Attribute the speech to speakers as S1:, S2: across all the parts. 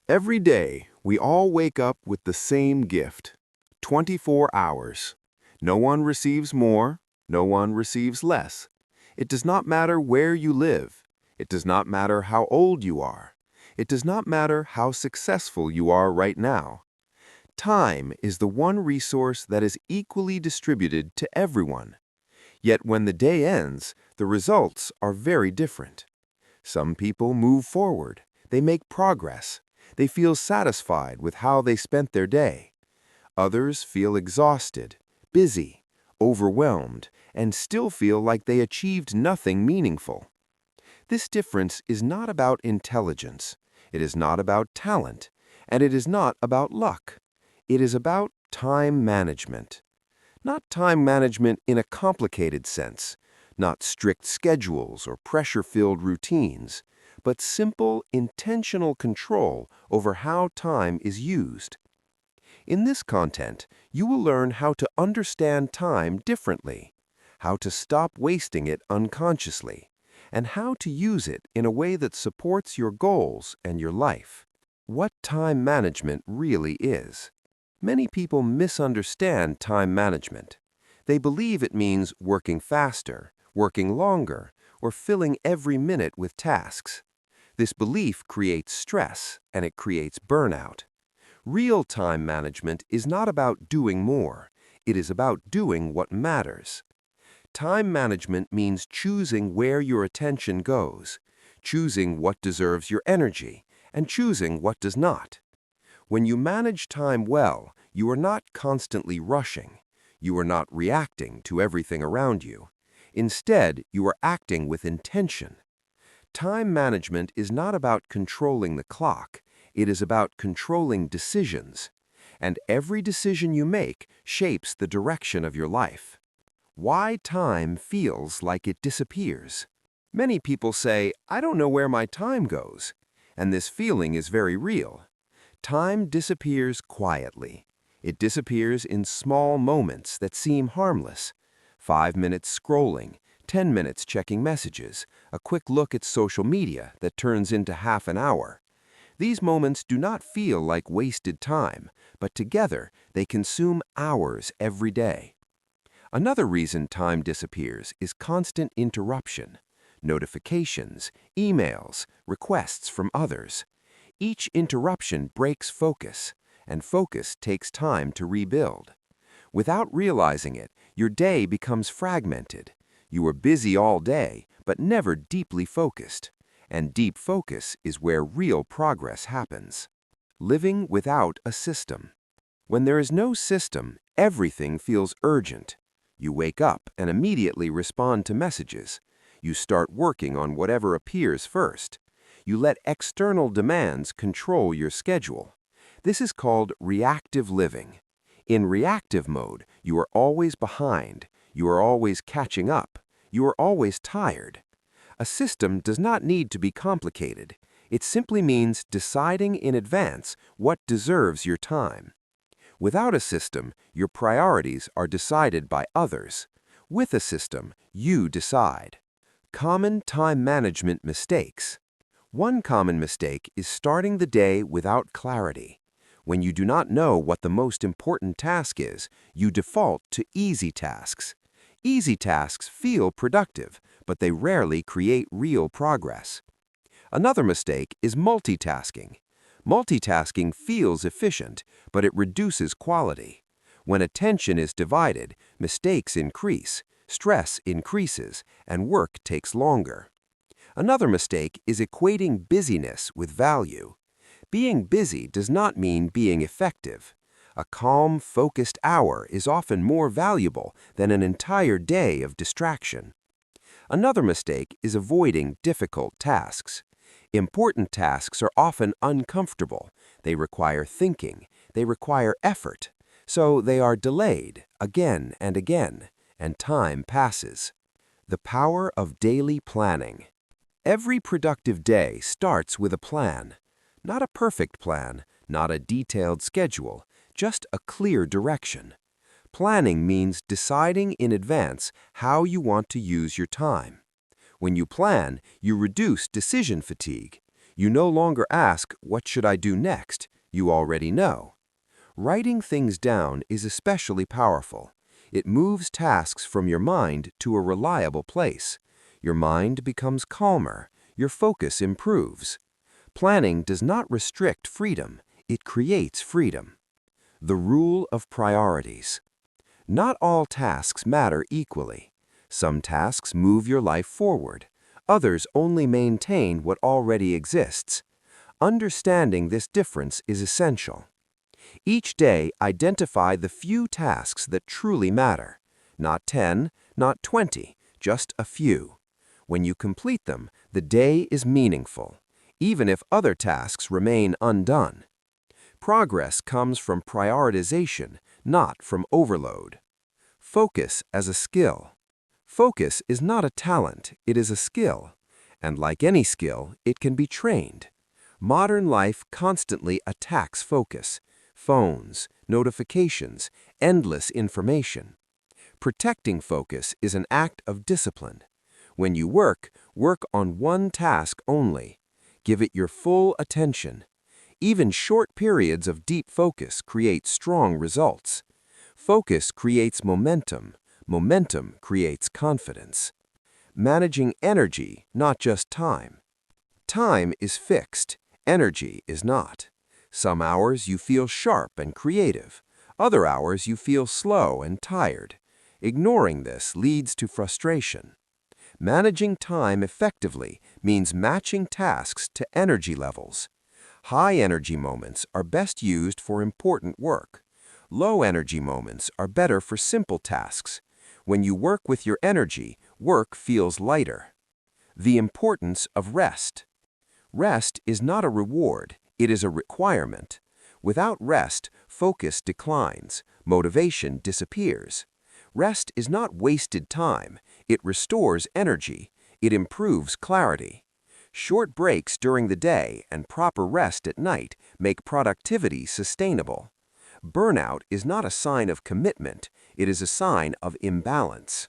S1: Every day, we all wake up with the same gift, 24 hours. No one receives more, no one receives less. It does not matter where you live. It does not matter how old you are. It does not matter how successful you are right now. Time is the one resource that is equally distributed to everyone. Yet when the day ends, the results are very different. Some people move forward. They make progress. They feel satisfied with how they spent their day. Others feel exhausted, busy, overwhelmed, and still feel like they achieved nothing meaningful. This difference is not about intelligence. It is not about talent. And it is not about luck. It is about time management. Not time management in a complicated sense, not strict schedules or pressure-filled routines, but simple, intentional control over how time is used. In this content, you will learn how to understand time differently, how to stop wasting it unconsciously, and how to use it in a way that supports your goals and your life. What time management really is. Many people misunderstand time management. They believe it means working faster, working longer, or filling every minute with tasks. This belief creates stress, and it creates burnout. Real time management is not about doing more. It is about doing what matters. Time management means choosing where your attention goes, choosing what deserves your energy, and choosing what does not. When you manage time well, you are not constantly rushing. You are not reacting to everything around you. Instead, you are acting with intention. Time management is not about controlling the clock. It is about controlling decisions. And every decision you make shapes the direction of your life. Why time feels like it disappears. Many people say, "I don't know where my time goes." And this feeling is very real. Time disappears quietly. It disappears in small moments that seem harmless. 5 minutes scrolling, 10 minutes checking messages, a quick look at social media that turns into half an hour. These moments do not feel like wasted time, but together they consume hours every day. Another reason time disappears is constant interruption. Notifications, emails, requests from others. Each interruption breaks focus, and focus takes time to rebuild. Without realizing it, your day becomes fragmented. You are busy all day, but never deeply focused. And deep focus is where real progress happens. Living without a system. When there is no system, everything feels urgent. You wake up and immediately respond to messages. You start working on whatever appears first. You let external demands control your schedule. This is called reactive living. In reactive mode, you are always behind. You are always catching up. You are always tired. A system does not need to be complicated. It simply means deciding in advance what deserves your time. Without a system, your priorities are decided by others. With a system, you decide. Common time management mistakes. One common mistake is starting the day without clarity. When you do not know what the most important task is, you default to easy tasks. Easy tasks feel productive, but they rarely create real progress. Another mistake is multitasking. Multitasking feels efficient, but it reduces quality. When attention is divided, mistakes increase, stress increases, and work takes longer. Another mistake is equating busyness with value. Being busy does not mean being effective. A calm, focused hour is often more valuable than an entire day of distraction. Another mistake is avoiding difficult tasks. Important tasks are often uncomfortable. They require thinking. They require effort. So they are delayed again and again, and time passes. The power of daily planning. Every productive day starts with a plan. Not a perfect plan, not a detailed schedule, just a clear direction. Planning means deciding in advance how you want to use your time. When you plan, you reduce decision fatigue. You no longer ask, "What should I do next?" You already know. Writing things down is especially powerful. It moves tasks from your mind to a reliable place. Your mind becomes calmer. Your focus improves. Planning does not restrict freedom. It creates freedom. The rule of priorities. Not all tasks matter equally. Some tasks move your life forward. Others only maintain what already exists. Understanding this difference is essential. Each day, identify the few tasks that truly matter. Not 10, not 20, just a few. When you complete them, the day is meaningful, even if other tasks remain undone. Progress comes from prioritization, not from overload. Focus as a skill. Focus is not a talent, it is a skill. And like any skill, it can be trained. Modern life constantly attacks focus. Phones, notifications, endless information. Protecting focus is an act of discipline. When you work, work on one task only. Give it your full attention. Even short periods of deep focus create strong results. Focus creates momentum. Momentum creates confidence. Managing energy, not just time. Time is fixed. Energy is not. Some hours you feel sharp and creative. Other hours you feel slow and tired. Ignoring this leads to frustration. Managing time effectively means matching tasks to energy levels. High energy moments are best used for important work. Low energy moments are better for simple tasks. When you work with your energy, work feels lighter. The importance of rest. Rest is not a reward, it is a requirement. Without rest, focus declines, motivation disappears. Rest is not wasted time, it restores energy, it improves clarity. Short breaks during the day and proper rest at night make productivity sustainable. Burnout is not a sign of commitment, it is a sign of imbalance.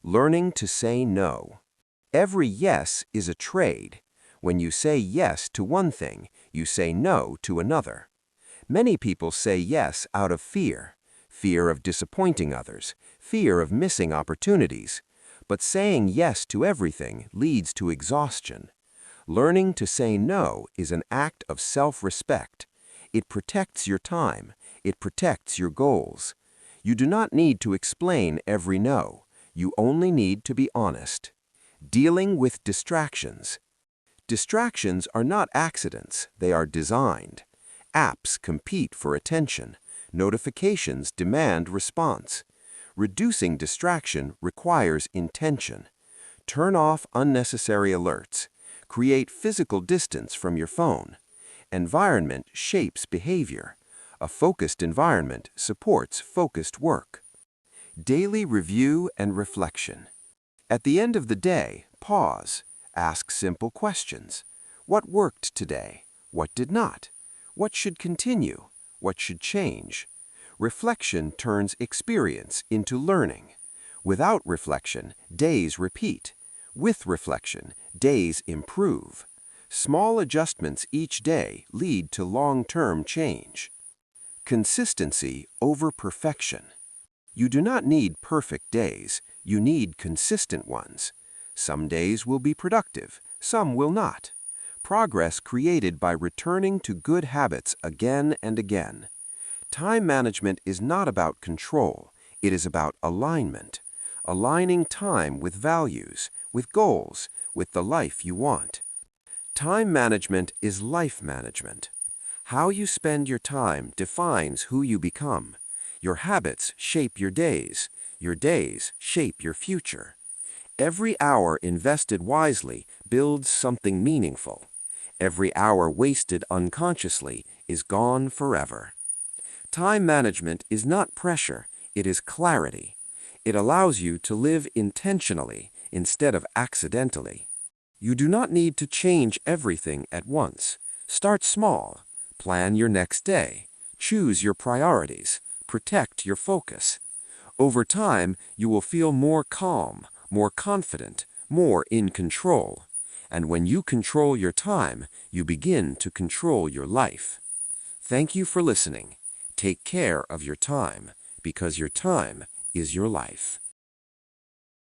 S1: Learning to say no. Every yes is a trade. When you say yes to one thing, you say no to another. Many people say yes out of fear. Fear of disappointing others, fear of missing opportunities. But saying yes to everything leads to exhaustion. Learning to say no is an act of self-respect. It protects your time. It protects your goals. You do not need to explain every no. You only need to be honest. Dealing with distractions. Distractions are not accidents, they are designed. Apps compete for attention. Notifications demand response. Reducing distraction requires intention. Turn off unnecessary alerts. Create physical distance from your phone. Environment shapes behavior. A focused environment supports focused work. Daily review and reflection. At the end of the day, pause. Ask simple questions. What worked today? What did not? What should continue? What should change? Reflection turns experience into learning. Without reflection, days repeat. With reflection, days improve. Small adjustments each day lead to long-term change. Consistency over perfection. You do not need perfect days, you need consistent ones. Some days will be productive, some will not. Progress created by returning to good habits again and again. Time management is not about control, it is about alignment. Aligning time with values, with goals, with the life you want. Time management is life management. How you spend your time defines who you become. Your habits shape your days shape your future. Every hour invested wisely builds something meaningful. Every hour wasted unconsciously is gone forever. Time management is not pressure, it is clarity. It allows you to live intentionally instead of accidentally. You do not need to change everything at once. Start small. Plan your next day. Choose your priorities. Protect your focus. Over time, you will feel more calm, more confident, more in control.
S2: And when you control your time, you begin to control your life. Thank you for listening. Take care of your time, because your time is your life.